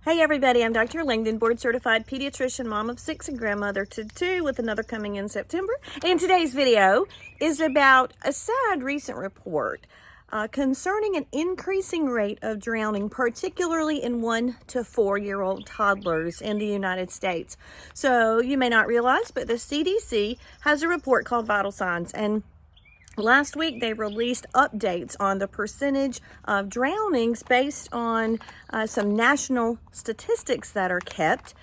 Hey everybody, I'm Dr. Langdon, board certified pediatrician, mom of 6 and grandmother to 2 with another coming in September. And today's video is about a sad recent report concerning an increasing rate of drowning, particularly in 1 to 4-year-old toddlers in the United States. So you may not realize, but the CDC has a report called Vital Signs, and last week, they released updates on the percentage of drownings based on some national statistics that are kept.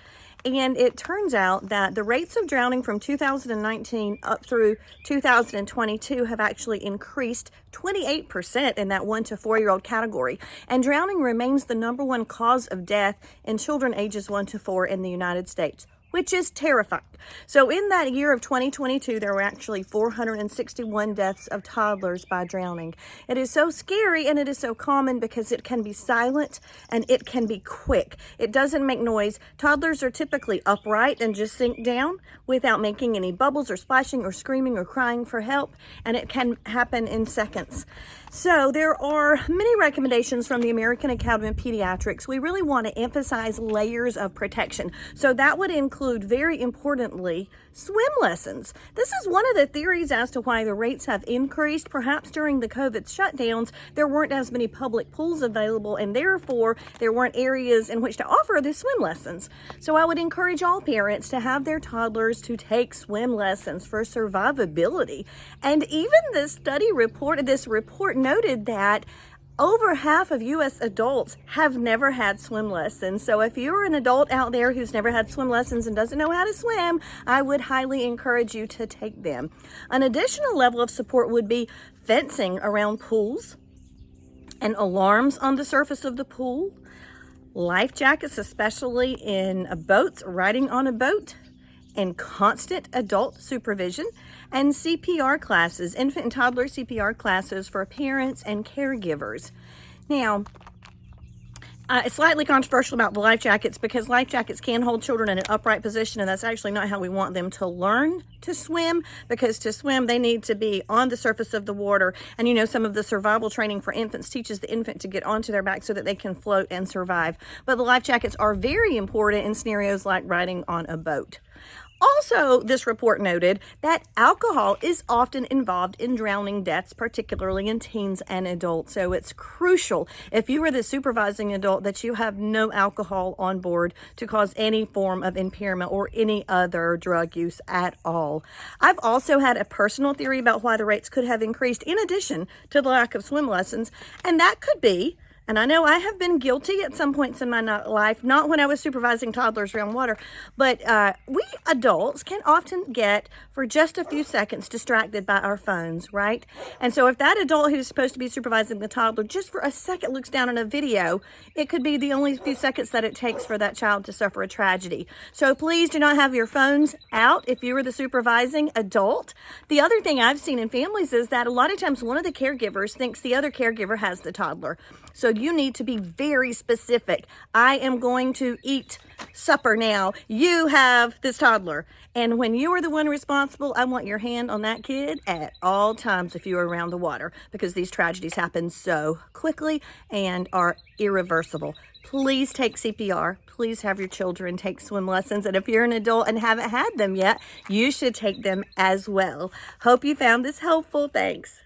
And it turns out that the rates of drowning from 2019 up through 2022 have actually increased 28% in that 1 to 4-year-old category. And drowning remains the #1 cause of death in children ages 1 to 4 in the United States, which is terrifying. So in that year of 2022, there were actually 461 deaths of toddlers by drowning. It is so scary and it is so common because it can be silent and it can be quick. It doesn't make noise. Toddlers are typically upright and just sink down without making any bubbles or splashing or screaming or crying for help, and it can happen in seconds. So there are many recommendations from the American Academy of Pediatrics. We really want to emphasize layers of protection. So that would include, very importantly, swim lessons. This is one of the theories as to why the rates have increased. Perhaps during the COVID shutdowns, there weren't as many public pools available, and therefore there weren't areas in which to offer the swim lessons. So I would encourage all parents to have their toddlers to take swim lessons for survivability. And even this report noted that over half of U.S. adults have never had swim lessons. So if you're an adult out there who's never had swim lessons and doesn't know how to swim, I would highly encourage you to take them. An additional level of support would be fencing around pools and alarms on the surface of the pool, life jackets, especially in boats, riding on a boat, and constant adult supervision, and CPR classes, infant and toddler CPR classes for parents and caregivers. Now, it's slightly controversial about the life jackets because life jackets can hold children in an upright position, and that's actually not how we want them to learn to swim, because to swim they need to be on the surface of the water. And you know, some of the survival training for infants teaches the infant to get onto their back so that they can float and survive. But the life jackets are very important in scenarios like riding on a boat. Also, this report noted that alcohol is often involved in drowning deaths, particularly in teens and adults. So it's crucial, if you are the supervising adult, that you have no alcohol on board to cause any form of impairment or any other drug use at all. I've also had a personal theory about why the rates could have increased in addition to the lack of swim lessons, and that could be, and I know I have been guilty at some points in my life, not when I was supervising toddlers around water, but we adults can often get, for just a few seconds, distracted by our phones, right? And so if that adult who's supposed to be supervising the toddler just for a second looks down at a video, it could be the only few seconds that it takes for that child to suffer a tragedy. So please do not have your phones out if you are the supervising adult. The other thing I've seen in families is that a lot of times one of the caregivers thinks the other caregiver has the toddler. So you need to be very specific. I am going to eat supper now. You have this toddler. And when you are the one responsible, I want your hand on that kid at all times if you are around the water, because these tragedies happen so quickly and are irreversible. Please take CPR. Please have your children take swim lessons. And if you're an adult and haven't had them yet, you should take them as well. Hope you found this helpful. Thanks.